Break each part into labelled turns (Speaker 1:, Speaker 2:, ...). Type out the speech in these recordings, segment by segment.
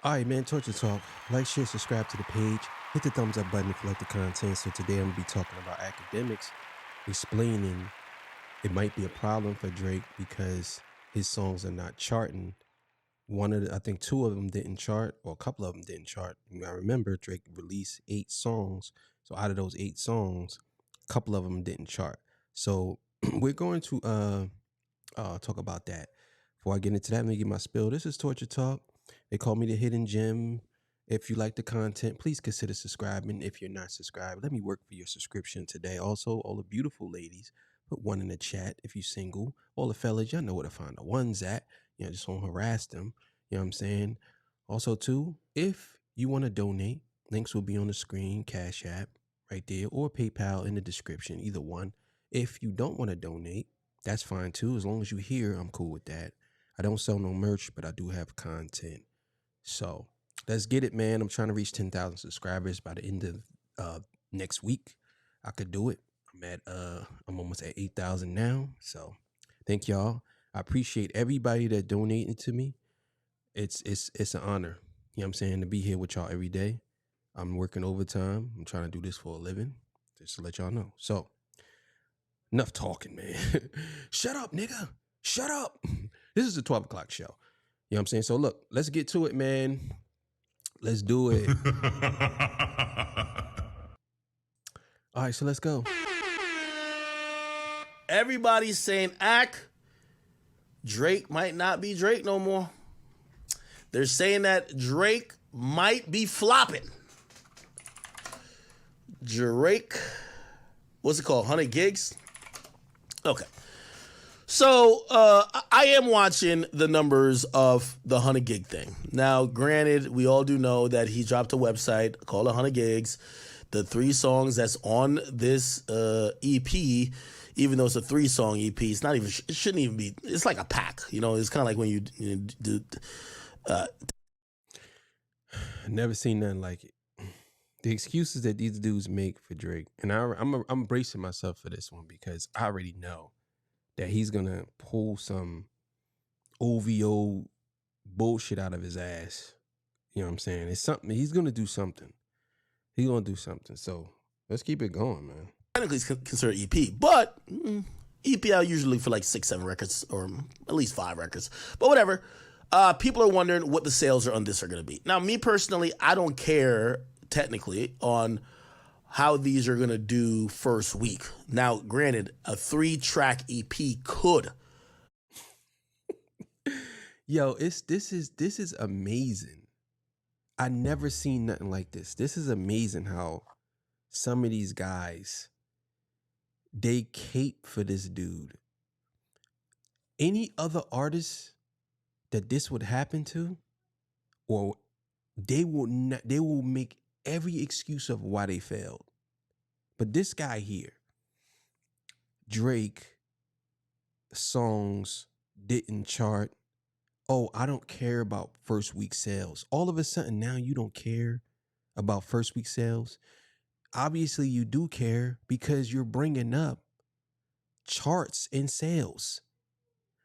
Speaker 1: All right, man, Torture Talk. Like, share, subscribe to the page. Hit the thumbs up button if you like the content. So today I'm going to be talking about academics, explaining it might be a problem for Drake because his songs are not charting. I think two of them didn't chart, or a couple of them didn't chart. I remember Drake released 8 songs. So out of those 8 songs, a couple of them didn't chart. So we're going to talk about that. Before I get into that, let me get my spill. This is Torture Talk. They call me the Hidden Gem. If you like the content, please consider subscribing. If you're not subscribed, let me work for your subscription today. Also, all the beautiful ladies, put one in the chat if you're single. All the fellas, y'all know where to find the ones at. Just don't harass them. You know what I'm saying? Also, too, if you want to donate, links will be on the screen, Cash App right there, or PayPal in the description, either one. If you don't want to donate, that's fine too. As long as you're here, I'm cool with that. I don't sell no merch, but I do have content. So let's get it, man. I'm trying to reach 10,000 subscribers by the end of next week. I could do it. I'm almost at 8,000 now. So thank y'all. I appreciate everybody that donated to me. It's an honor. You know what I'm saying? To be here with y'all every day. I'm working overtime. I'm trying to do this for a living. Just to let y'all know. So enough talking, man. Shut up, nigga. Shut up. This is the 12 o'clock show. You know what I'm saying? So look, let's get to it, man. Let's do it. All right, so let's go.
Speaker 2: Everybody's saying Drake might not be Drake no more. They're saying that Drake might be flopping. Drake, what's it called? 100 gigs? Okay. So I am watching the numbers of the 100 gig thing. Now, granted, we all do know that he dropped a website called 100 gigs. The 3 songs that's on this EP, even though it's a 3-song EP, it's not even. It shouldn't even be. It's like a pack. It's kind of like when you do.
Speaker 1: Never seen nothing like it. The excuses that these dudes make for Drake, and I'm bracing myself for this one because I already know that he's gonna pull some OVO bullshit out of his ass. You know what I'm saying? It's something. He's gonna do something. He's gonna do something. So let's keep it going, man.
Speaker 2: Technically, it's considered EP, but EP I usually for like 6-7 records or at least 5 records. But whatever. People are wondering what the sales on this are going to be. Now, me personally, I don't care technically on how these are going to do first week. Now, granted, a 3-track EP could.
Speaker 1: Yo, this is amazing. I never seen nothing like this. This is amazing how some of these guys, they cape for this dude. Any other artist that this would happen to, or they will make every excuse of why they failed. But this guy here, Drake, songs didn't chart. Oh, I don't care about first week sales. All of a sudden now you don't care about first week sales. Obviously you do care because you're bringing up charts and sales.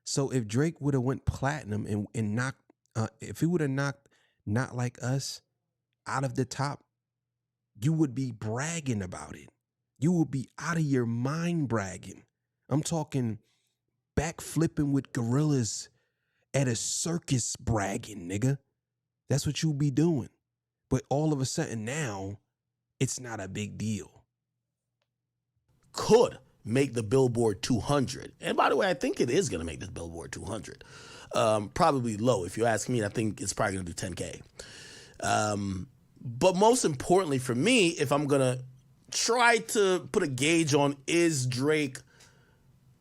Speaker 1: So if Drake would have went platinum and knocked, if he would have knocked Not Like Us out of the top, you would be bragging about it. You would be out of your mind bragging. I'm talking backflipping with gorillas at a circus bragging, nigga. That's what you be doing. But all of a sudden now, it's not a big deal.
Speaker 2: Could make the Billboard 200. And by the way, I think it is going to make this Billboard 200. Probably low. If you ask me, I think it's probably going to do 10K. But most importantly for me, if I'm going to try to put a gauge on is Drake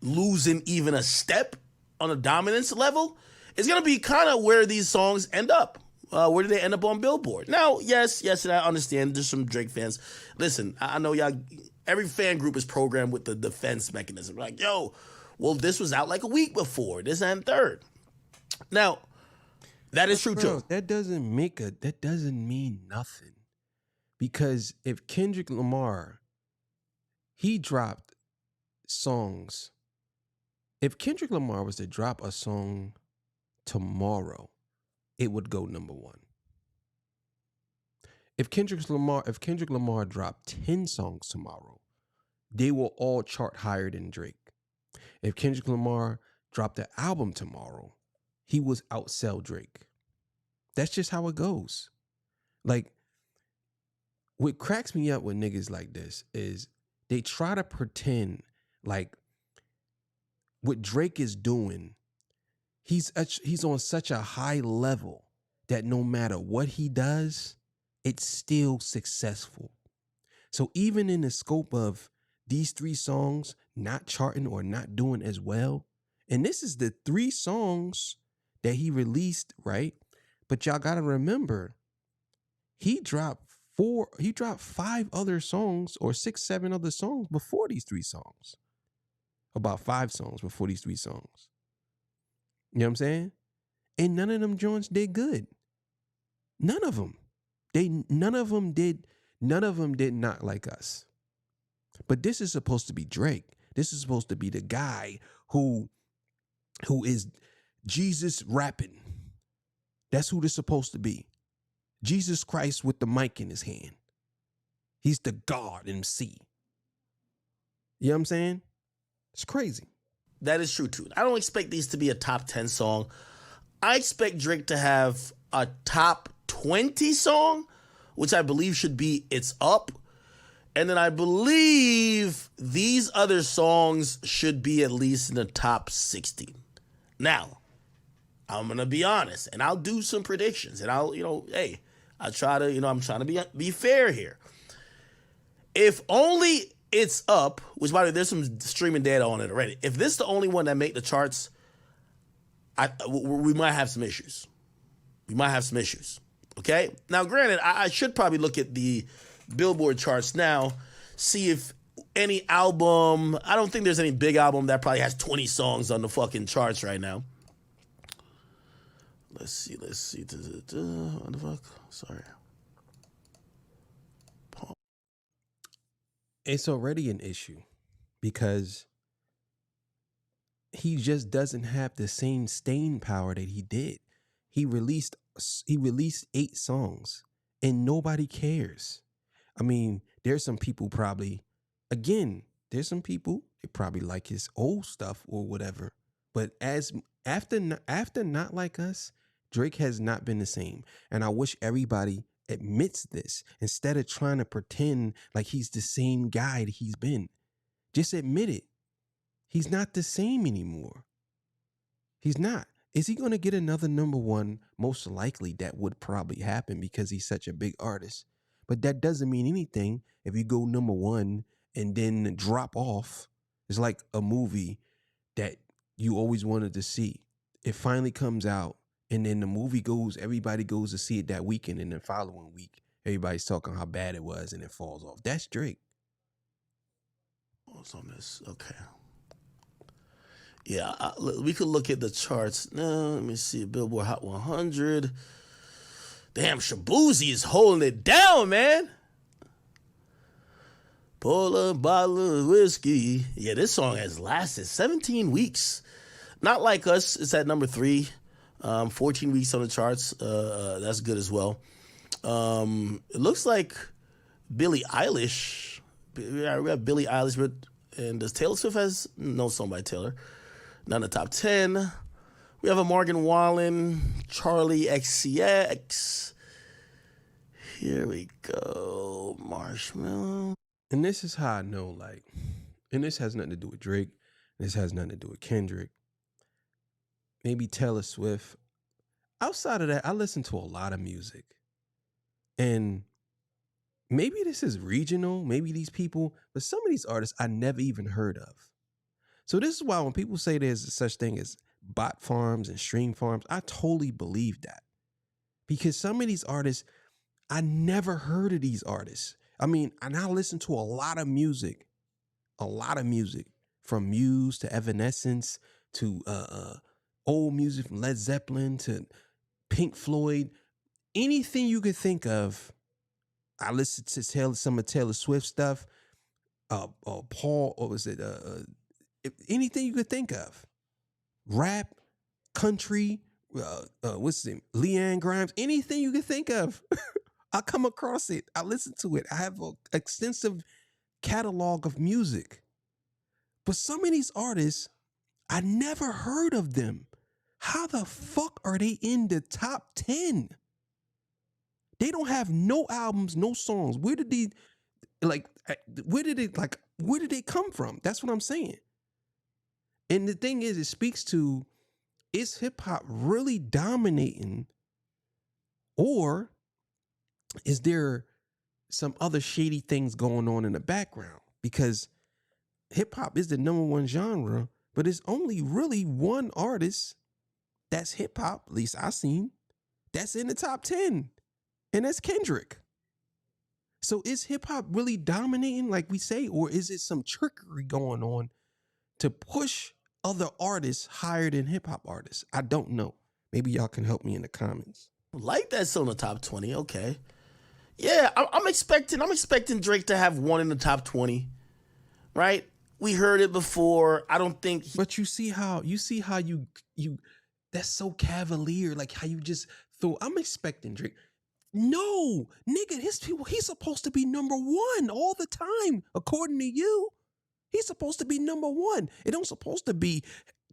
Speaker 2: losing even a step on a dominance level, it's going to be kind of where these songs end up. Where do they end up on Billboard? Now, yes, and I understand there's some Drake fans. Listen, I know y'all, every fan group is programmed with the defense mechanism. Like, yo, well, this was out like a week before, this and third. Now, that is true too.
Speaker 1: That doesn't mean nothing. Because if Kendrick Lamar, he dropped songs. If Kendrick Lamar was to drop a song tomorrow, it would go number 1. If Kendrick Lamar dropped 10 songs tomorrow, they will all chart higher than Drake. If Kendrick Lamar dropped an album tomorrow, he was outsell Drake. That's just how it goes. Like, what cracks me up with niggas like this is they try to pretend like what Drake is doing, he's on such a high level that no matter what he does, it's still successful. So even in the scope of these 3 songs not charting or not doing as well, and this is the 3 songs that he released, right? But y'all got to remember, he dropped 5 other songs or 6, 7 other songs before these 3 songs. About 5 songs before these 3 songs. You know what I'm saying? And none of them joints did good. None of them. None of them did not like us. But this is supposed to be Drake. This is supposed to be the guy who is Jesus rapping. That's who this is supposed to be. Jesus Christ with the mic in his hand. He's the God MC. You know what I'm saying? It's crazy.
Speaker 2: That is true too. I don't expect these to be a top 10 song. I expect Drake to have a top 20 song, which I believe should be It's Up. And then I believe these other songs should be at least in the top 60. Now, I'm going to be honest, and I'll do some predictions, and I'll, I try to, I'm trying to be fair here. If only It's Up, which by the way, there's some streaming data on it already. If this is the only one that make the charts, we might have some issues. Okay? Now, granted, I should probably look at the Billboard charts now, see if any album, I don't think there's any big album that probably has 20 songs on the fucking charts right now. Let's see. What the fuck? Sorry.
Speaker 1: It's already an issue because he just doesn't have the same staying power that he did. He released 8 songs and nobody cares. I mean, there's some people they probably like his old stuff or whatever. But after Not Like Us, Drake has not been the same. And I wish everybody admits this instead of trying to pretend like he's the same guy that he's been. Just admit it. He's not the same anymore. He's not. Is he going to get another number 1? Most likely that would probably happen because he's such a big artist. But that doesn't mean anything if you go number 1 and then drop off. It's like a movie that you always wanted to see. It finally comes out, and then the movie everybody goes to see it that weekend, and the following week, everybody's talking how bad it was, and it falls off. That's Drake.
Speaker 2: What's on this? Okay. Yeah, we could look at the charts. Now, let me see. Billboard Hot 100. Damn, Shabuzi is holding it down, man. Pull a bottle of whiskey. Yeah, this song has lasted 17 weeks. Not Like Us. It's at number 3. 14 weeks on the charts. That's good as well. It looks like Billie Eilish. We have Billie Eilish, and does Taylor Swift has no song by Taylor? Not in the top 10. We have a Morgan Wallen, Charlie XCX. Here we go. Marshmallow.
Speaker 1: And this is how I know, and this has nothing to do with Drake. This has nothing to do with Kendrick. Maybe Taylor Swift. Outside of that, I listen to a lot of music. And maybe this is regional, maybe these people, but some of these artists I never even heard of. So this is why when people say there's such thing as bot farms and stream farms, I totally believe that. Because some of these artists, I never heard of these artists. I mean, I now listen to a lot of music from Muse to Evanescence to old music from Led Zeppelin to Pink Floyd. Anything you could think of, I listen to some of Taylor Swift stuff. Paul, or was it anything you could think of? Rap, country, what's his name? Leanne Grimes, anything you could think of. I come across it. I listen to it. I have an extensive catalog of music. But some of these artists, I never heard of them. How the fuck are they in the top 10? They don't have no albums, no songs. Where did they come from? That's what I'm saying. And the thing is, it speaks to, is hip hop really dominating, or is there some other shady things going on in the background? Because hip hop is the #1 genre, but it's only really one artist that's hip hop, at least I've seen, that's in the top 10, and that's Kendrick. So is hip hop really dominating, like we say, or is it some trickery going on to push other artists higher than hip hop artists? I don't know. Maybe y'all can help me in the comments.
Speaker 2: Like that's on the top 20. Okay. Yeah, I'm expecting Drake to have one in the top 20. Right? We heard it before. I don't think
Speaker 1: But you see how you that's so cavalier, like how you just throw. I'm expecting Drake. No, nigga, he's supposed to be #1 all the time, according to you. He's supposed to be #1. It don't supposed to be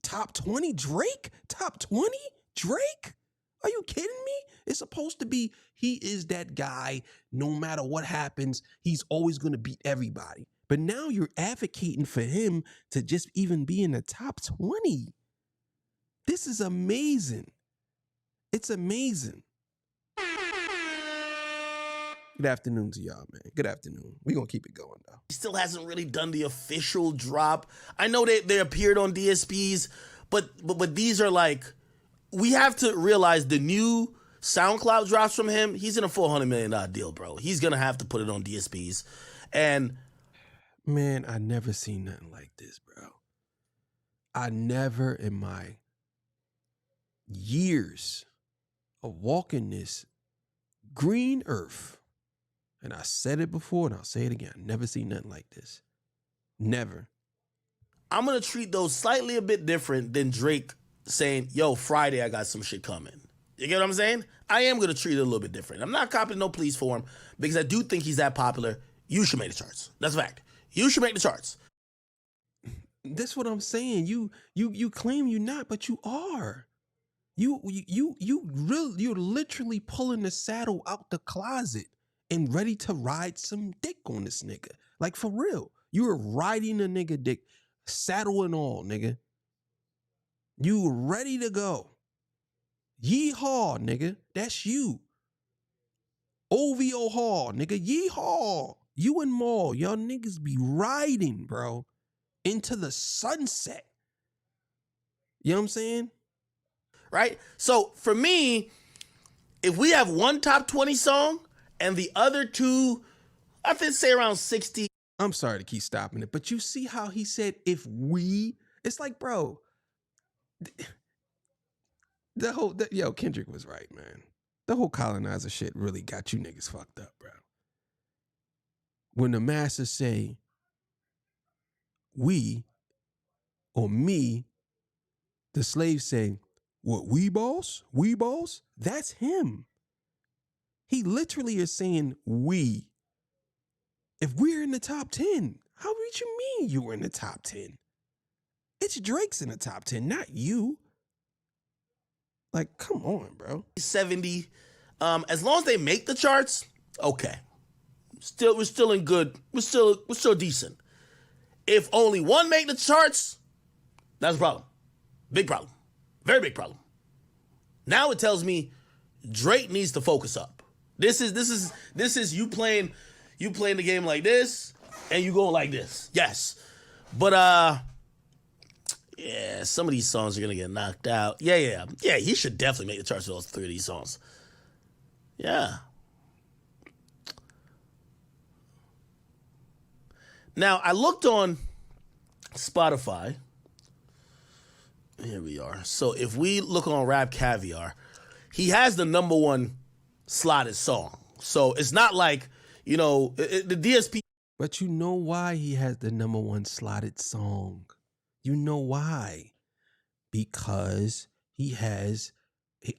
Speaker 1: top 20 Drake? Top 20 Drake? Are you kidding me? It's supposed to be, he is that guy. No matter what happens, he's always going to beat everybody. But now you're advocating for him to just even be in the top 20. This is amazing. It's amazing. Good afternoon to y'all, man. Good afternoon. We're going to keep it going, though.
Speaker 2: he still hasn't really done the official drop. I know they appeared on DSPs, but these are like, we have to realize the new SoundCloud drops from him, he's in a $400 million deal, bro. He's going to have to put it on DSPs. And
Speaker 1: man, I never seen nothing like this, bro. I never in my years of walking this green earth, and I said it before and I'll say it again, I never seen nothing like this. Never.
Speaker 2: I'm going to treat those slightly a bit different than Drake saying, yo, Friday I got some shit coming. You get what I'm saying? I am going to treat it a little bit different. I'm not copying no pleas for him because I do think he's that popular. You should make the charts. That's a fact. You should make the charts.
Speaker 1: That's what I'm saying. You claim you're not, but you are. You're literally pulling the saddle out the closet and ready to ride some dick on this nigga. Like, for real. You're riding a nigga dick, saddle and all, nigga. You ready to go. Yeehaw, nigga. That's you. OVO Hall, nigga. Yeehaw. You and Maul, y'all niggas be riding, bro, into the sunset. You know what I'm saying?
Speaker 2: Right? So for me, if we have one top 20 song and the other two, I think say around 60.
Speaker 1: I'm sorry to keep stopping it, but you see how he said, if we, it's like, bro, yo, Kendrick was right, man. The whole colonizer shit really got you niggas fucked up, bro. When the masters say we or me, the slaves say, what, we boss? We boss? That's him. He literally is saying we. If we're in the top 10, how would you mean you were in the top 10? It's Drake's in the top 10, not you. Like, come on, bro.
Speaker 2: 70. As long as they make the charts, okay. We're still in good. We're still decent. If only one make the charts, that's a problem. Big problem. Very big problem. Now it tells me Drake needs to focus up. This is you playing the game like this and you going like this. Yes. But yeah, some of these songs are gonna get knocked out. Yeah, he should definitely make the charts for those 3 of these songs. Yeah. Now, I looked on Spotify. Here we are. So if we look on Rap Caviar, he has the #1 slotted song. So it's not like, the DSP.
Speaker 1: But you know why he has the #1 slotted song. You know why. Because he has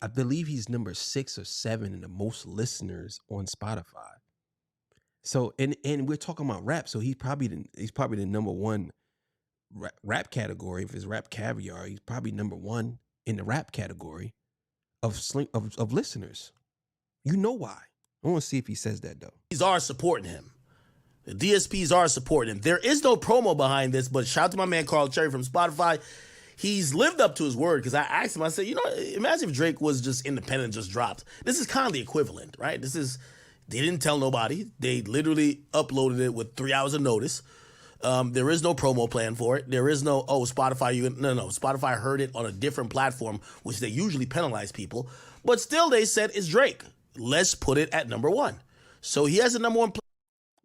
Speaker 1: I believe he's number 6 or 7 in the most listeners on Spotify. So and we're talking about rap, so he's probably the number one rap category. If it's rap caviar, he's probably number one in the rap category of listeners. You know why? I want to see if he says that though.
Speaker 2: These are supporting him. The DSPs are supporting him. There is no promo behind this, but shout out to my man Carl Cherry from Spotify. He's lived up to his word because I asked him, I said, imagine if Drake was just independent and just dropped. This is kind of the equivalent, right? They didn't tell nobody. They literally uploaded it with 3 hours of notice. There is no promo plan for it. There is no, Spotify, no. Spotify heard it on a different platform, which they usually penalize people. But still, they said, it's Drake. Let's put it at number 1. So he has a number 1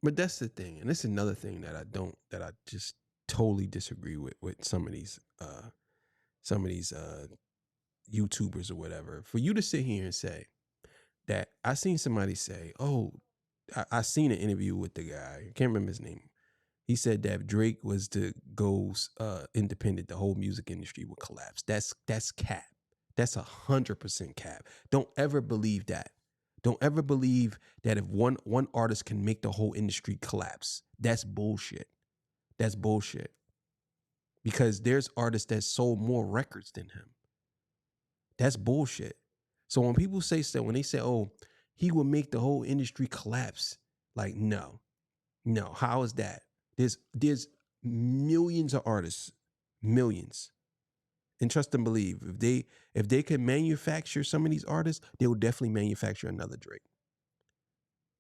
Speaker 1: But that's the thing, and this is another thing that I just totally disagree with some of these YouTubers or whatever. For you to sit here and say that, I seen somebody say, I seen an interview with the guy, I can't remember his name. He said that if Drake was to go independent, the whole music industry would collapse. That's cap. That's 100% cap. Don't ever believe that. Don't ever believe that if one artist can make the whole industry collapse. That's bullshit. That's bullshit. Because there's artists that sold more records than him. That's bullshit. So when people say so, when they say, he will make the whole industry collapse, like, no. How is that? There's millions of artists, millions. And trust and believe, if they could manufacture some of these artists, they will definitely manufacture another Drake.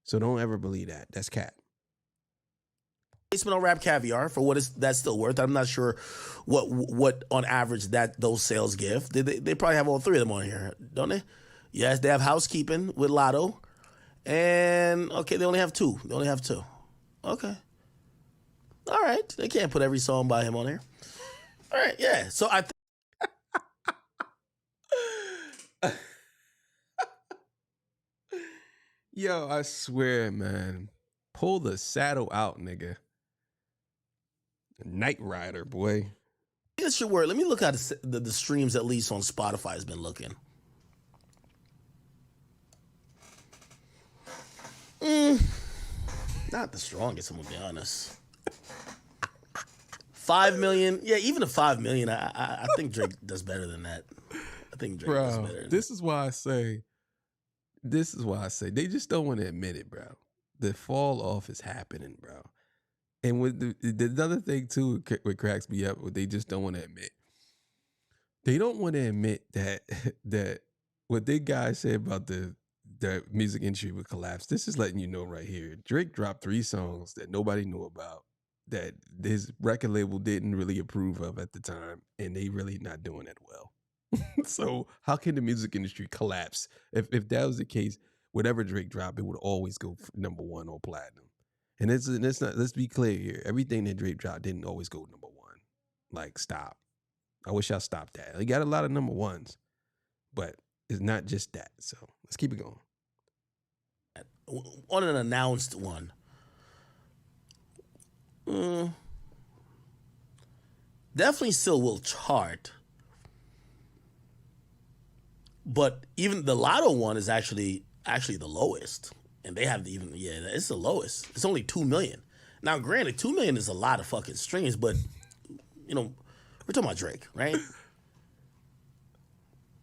Speaker 1: So don't ever believe that. That's cap.
Speaker 2: Placement on Rap Caviar for what that's still worth. I'm not sure what on average that those sales give. They probably have all 3 of them on here, don't they? Yes, they have Housekeeping with Lotto, and they only have 2. Okay, all right. They can't put every song by him on here. All right, yeah. So I.
Speaker 1: Yo, I swear, man. Pull the saddle out, nigga. Knight Rider, boy.
Speaker 2: That's your word. Let me look at the streams, at least on Spotify, has been looking. Not the strongest, I'm going to be honest. 5 million. Yeah, even a 5 million, I think Drake does better than that. I think Drake does better than
Speaker 1: this is why I say they just don't want to admit it, bro. The fall off is happening, bro. And with the other thing too, what cracks me up, what they just don't want to admit. They don't want to admit that what they guys say about the music industry would collapse. This is letting you know right here. Drake dropped 3 songs that nobody knew about, that his record label didn't really approve of at the time, and they really not doing it well. So how can the music industry collapse? If that was the case, whatever Drake dropped, it would always go number 1 or platinum. And it's not. Let's be clear here. Everything that Drake dropped didn't always go number 1. Like, stop. I wish y'all stopped that. He got a lot of number 1s, but it's not just that. So let's keep it going.
Speaker 2: On an announced one. Definitely still will chart. But even the Lotto one is actually the lowest. And they have it's the lowest. It's only 2 million. Now, granted, 2 million is a lot of fucking streams, but we're talking about Drake, right?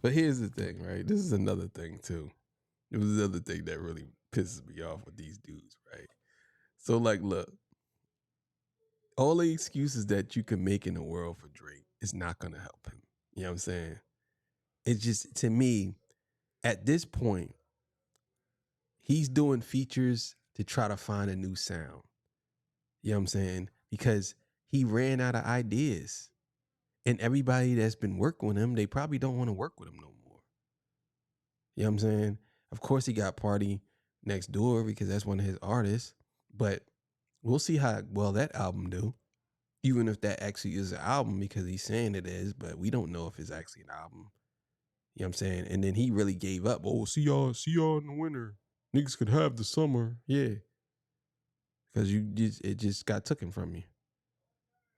Speaker 1: But here's the thing, right? This is another thing too. It was the other thing that really pisses me off with these dudes, right? So, like, look, all the excuses that you can make in the world for Drake is not gonna help him. You know what I'm saying? It's just, to me, at this point, he's doing features to try to find a new sound. You know what I'm saying? Because he ran out of ideas. And everybody that's been working with him, they probably don't want to work with him no more. You know what I'm saying? Of course, he got Party Next Door because that's one of his artists. But we'll see how well that album do. Even if that actually is an album, because he's saying it is, but we don't know if it's actually an album. You know what I'm saying? And then he really gave up. See y'all in the winter. Niggas could have the summer. Yeah. Because it just got taken from you.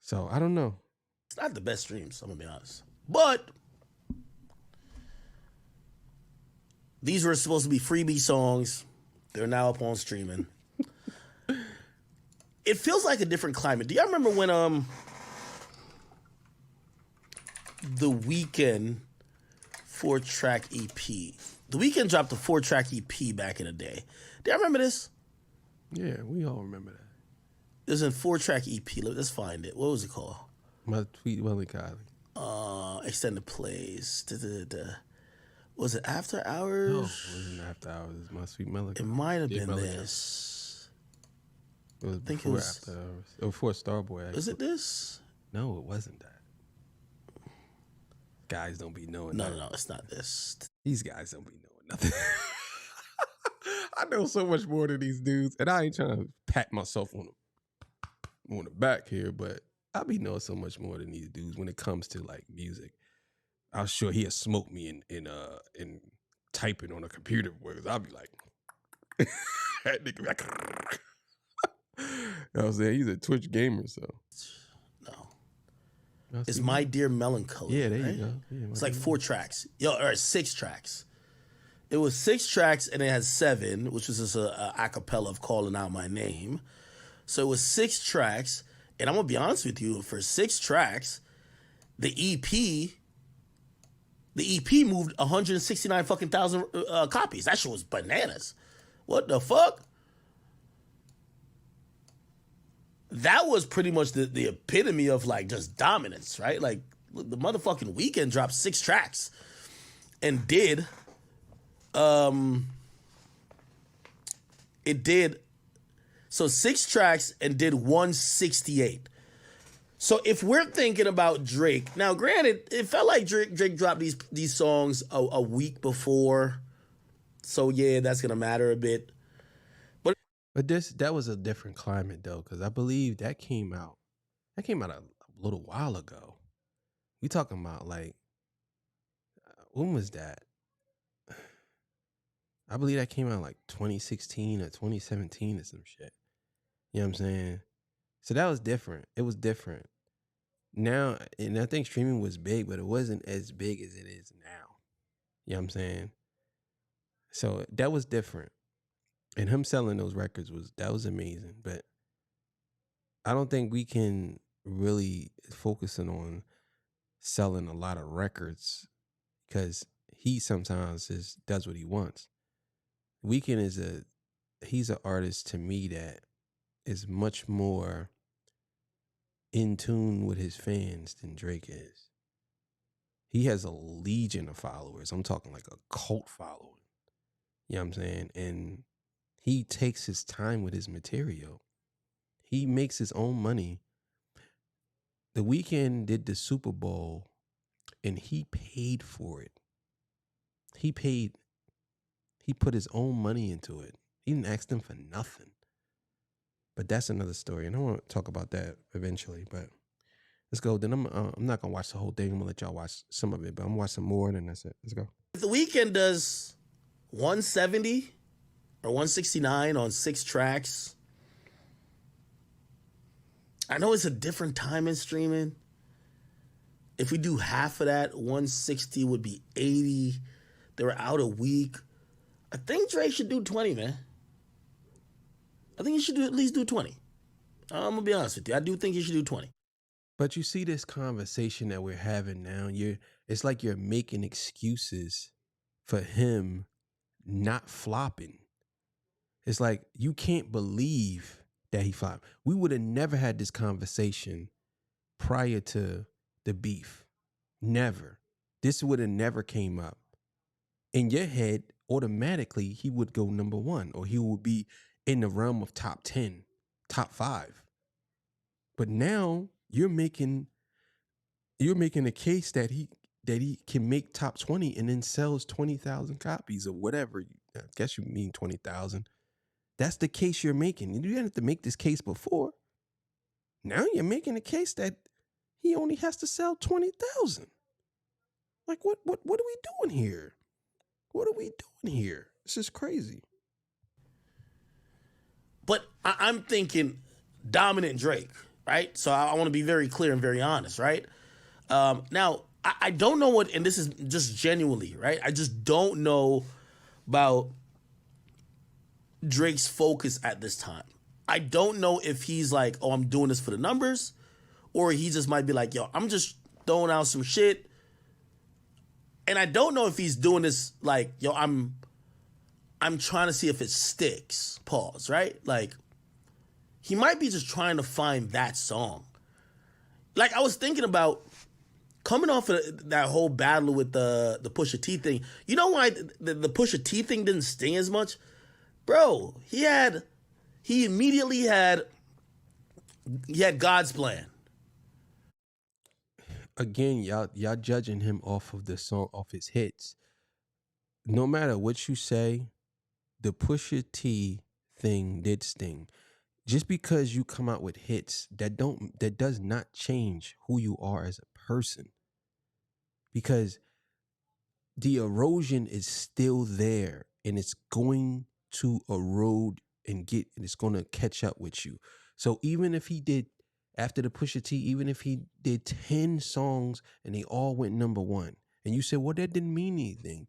Speaker 1: So I don't know.
Speaker 2: It's not the best streams, I'm going to be honest. But These were supposed to be freebie songs. They're now up on streaming. It feels like a different climate. Do y'all remember when The Weeknd 4-track EP? The Weeknd dropped a 4-track EP back in the day. Do y'all remember this?
Speaker 1: Yeah, we all remember that.
Speaker 2: It was a 4-track EP. Let's find it. What was it called?
Speaker 1: My Sweet Melancholy.
Speaker 2: Extended plays. Was it After Hours?
Speaker 1: No, it wasn't After Hours. It's My Sweet Melancholy.
Speaker 2: It might have been
Speaker 1: Melancholy.
Speaker 2: this.
Speaker 1: It was
Speaker 2: think it
Speaker 1: before
Speaker 2: was-
Speaker 1: After Hours. It was before Starboy. Actually.
Speaker 2: Was it this?
Speaker 1: No, it wasn't that. Guys don't be knowing.
Speaker 2: No,
Speaker 1: that.
Speaker 2: no, it's not this.
Speaker 1: These guys don't be knowing nothing. I know so much more than these dudes, and I ain't trying to pat myself on the back here, but I be knowing so much more than these dudes when it comes to like music. I'm sure he'll smoke me in typing on a computer because I'll be like, that nigga be like, you know what I'm saying? He's a Twitch gamer, so
Speaker 2: No. It's My Dear Melancholy.
Speaker 1: Yeah, there
Speaker 2: right?
Speaker 1: you go. Yeah,
Speaker 2: It's like 4 tracks. Or 6 tracks. It was 6 tracks and it has 7, which was just a acapella of Calling Out My Name. So it was 6 tracks. And I'm going to be honest with you, for 6 tracks, the EP moved 169 fucking thousand copies. That shit was bananas. What the fuck? That was pretty much the epitome of like just dominance, right? Like the motherfucking Weeknd dropped 6 tracks and so 6 tracks and did 168. So if we're thinking about Drake, now granted, it felt like Drake dropped these songs a week before. So yeah, that's gonna matter a bit.
Speaker 1: But that was a different climate though, because I believe that came out a little while ago. We talking about like, when was that? I believe that came out like 2016 or 2017 or some shit. You know what I'm saying? So that was different. It was different. Now, and I think streaming was big, but it wasn't as big as it is now. You know what I'm saying? So that was different. And him selling those records was amazing. But I don't think we can really focus on selling a lot of records because he sometimes does what he wants. Weeknd he's an artist to me that is much more in tune with his fans than Drake is. He has a legion of followers. I'm talking like a cult following. You know what I'm saying? And he takes his time with his material. He makes his own money. The Weeknd did the Super Bowl and he paid for it. He put his own money into it. He didn't ask them for nothing. But that's another story, and I want to talk about that eventually. But let's go. Then I'm not gonna watch the whole thing. I'm gonna let y'all watch some of it, but I'm gonna watch some more, and then that's it. Let's go.
Speaker 2: If The Weeknd does 170 or 169 on 6 tracks, I know it's a different time in streaming. If we do half of that, 160 would be 80. They were out a week. I think Drake should do 20, man. I think he should at least do 20. I'm going to be honest with you. I do think he should do 20.
Speaker 1: But you see this conversation that we're having now, it's like you're making excuses for him not flopping. It's like you can't believe that he flopped. We would have never had this conversation prior to the beef. Never. This would have never came up. In your head, automatically, he would go number 1, or he would be in the realm of top 10, top 5. But now you're making a case that he can make top 20 and then sells 20,000 copies or whatever. I guess you mean 20,000. That's the case you're making. You didn't have to make this case before. Now you're making a case that he only has to sell 20,000. Like what are we doing here? What are we doing here? This is crazy.
Speaker 2: But I'm thinking dominant Drake, right? So I want to be very clear and very honest, right? Now, I don't know what, and this is just genuinely, right? I just don't know about Drake's focus at this time. I don't know if he's like, oh, I'm doing this for the numbers, or he just might be like, yo, I'm just throwing out some shit. And I don't know if he's doing this like, yo, I'm trying to see if it sticks. Pause, right? Like, he might be just trying to find that song. Like, I was thinking about coming off of that whole battle with the Pusha T thing. You know why the Pusha T thing didn't sting as much? Bro, he immediately had God's plan.
Speaker 1: Again, y'all judging him off of the song, off his hits. No matter what you say, the Pusha T thing did sting. Just because you come out with hits, that does not change who you are as a person. Because the erosion is still there, and it's going to erode and it's going to catch up with you. So even if he did, after the Pusha T, even if he did 10 songs and they all went number one, and you said, well, that didn't mean anything.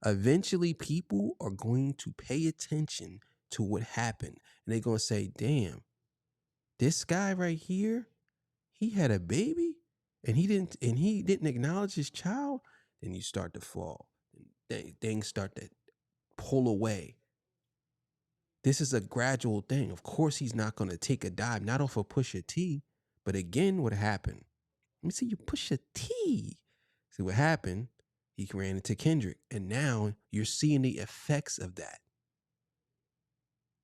Speaker 1: Eventually people are going to pay attention to what happened, and they're going to say, damn, this guy right here, he had a baby and he didn't acknowledge his child. Then you start to fall. Things start to pull away. This is a gradual thing. Of course, he's not going to take a dive, not off of Pusha T, but again, what happened? Let me see you Pusha T. See what happened? He ran into Kendrick, and now you're seeing the effects of that.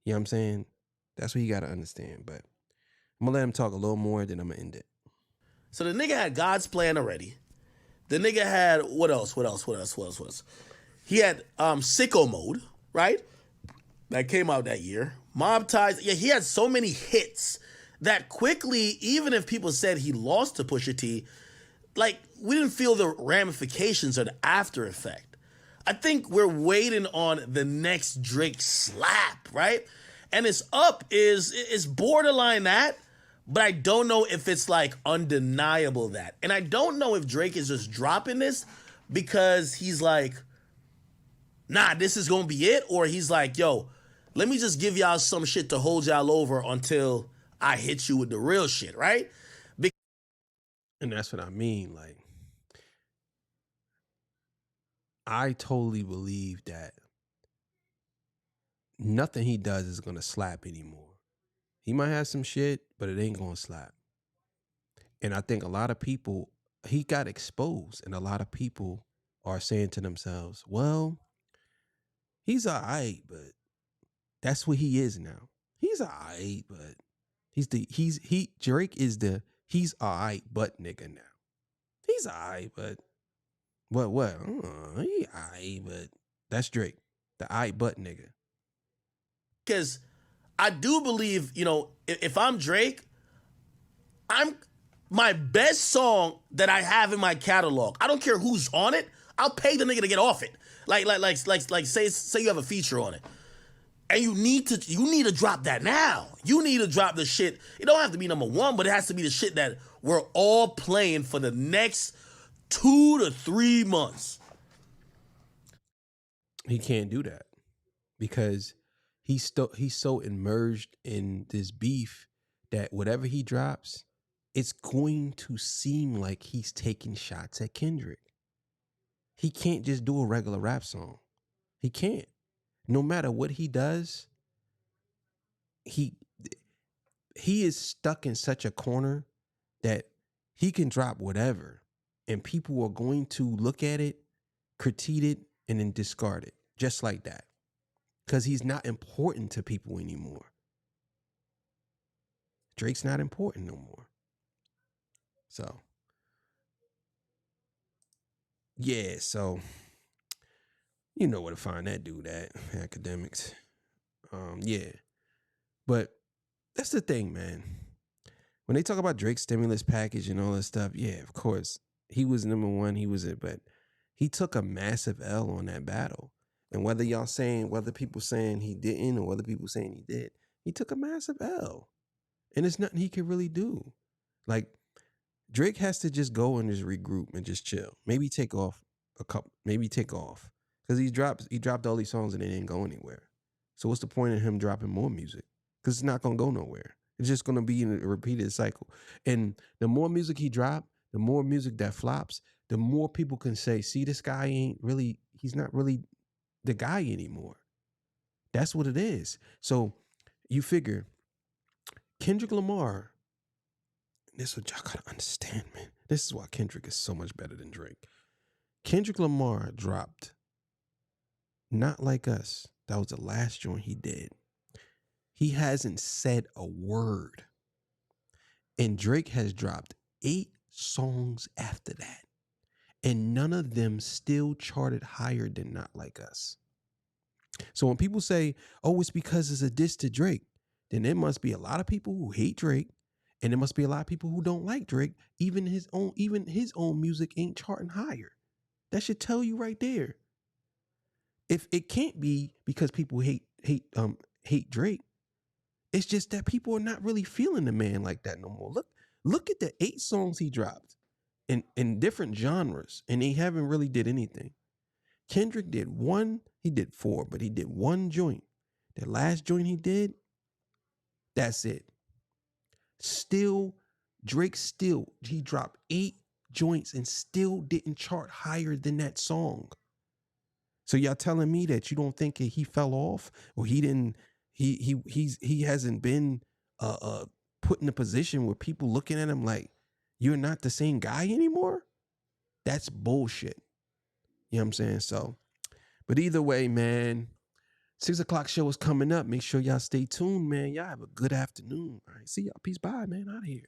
Speaker 1: You know what I'm saying? That's what you got to understand. But I'm going to let him talk a little more, then I'm going to end it.
Speaker 2: So the nigga had God's plan already. The nigga had what else? He had Sicko Mode, right? That came out that year. Mob Ties. Yeah, he had so many hits that quickly, even if people said he lost to Pusha T, like, we didn't feel the ramifications or the after effect. I think we're waiting on the next Drake slap, right? And it's borderline that, but I don't know if it's like undeniable that. And I don't know if Drake is just dropping this because he's like, nah, this is gonna be it, or he's like, yo, let me just give y'all some shit to hold y'all over until I hit you with the real shit, right?
Speaker 1: And that's what I mean. Like, I totally believe that nothing he does is going to slap anymore. He might have some shit, but it ain't going to slap. And I think a lot of people, he got exposed, and a lot of people are saying to themselves, well, he's all right, but that's what he is now. He's all right, but Drake is the he's all right, but nigga now. He's all right, but what? He all right, but that's Drake, the all right, but nigga.
Speaker 2: Because I do believe, you know, if I'm Drake, my best song that I have in my catalog, I don't care who's on it, I'll pay the nigga to get off it. Like say you have a feature on it, and you need to drop that now. You need to drop the shit. It don't have to be number one, but it has to be the shit that we're all playing for the next 2 to 3 months.
Speaker 1: He can't do that because he's so immersed in this beef that whatever he drops, it's going to seem like he's taking shots at Kendrick. He can't just do a regular rap song. He can't. No matter what he does, he is stuck in such a corner that he can drop whatever, and people are going to look at it, critique it, and then discard it just like that, because he's not important to people anymore. Drake's not important no more. So yeah, so you know where to find that dude at, Academics. Yeah, but that's the thing, man. When they talk about Drake's stimulus package and all that stuff, yeah, of course he was number one. He was it, but he took a massive L on that battle. And whether people saying he didn't or whether people saying he did, he took a massive L. And there's nothing he can really do. Like, Drake has to just go and just regroup and just chill. Maybe take off. Because he dropped all these songs and they didn't go anywhere. So what's the point of him dropping more music? Because it's not gonna go nowhere. It's just gonna be in a repeated cycle. And the more music he dropped, the more music that flops, the more people can say, see, this guy he's not really the guy anymore. That's what it is. So you figure Kendrick Lamar, this is what y'all gotta understand, man. This is why Kendrick is so much better than Drake. Kendrick Lamar dropped Not Like Us. That was the last joint he did. He hasn't said a word. And Drake has dropped 8 songs after that. And none of them still charted higher than Not Like Us. So when people say, oh, it's because it's a diss to Drake, then there must be a lot of people who hate Drake. And there must be a lot of people who don't like Drake. Even his own music ain't charting higher. That should tell you right there. If it can't be because people hate Drake, it's just that people are not really feeling the man like that no more. Look at the 8 songs he dropped in different genres, and they haven't really did anything. Kendrick did 4, but he did 1 joint. The last joint he did, that's it. Drake he dropped 8 joints and still didn't chart higher than that song. So y'all telling me that you don't think he fell off, or he hasn't been put in a position where people looking at him like you're not the same guy anymore? That's bullshit. You know what I'm saying? So, but either way, man, 6 o'clock show is coming up. Make sure y'all stay tuned, man. Y'all have a good afternoon. All right, see y'all. Peace. Bye, man. Out of here.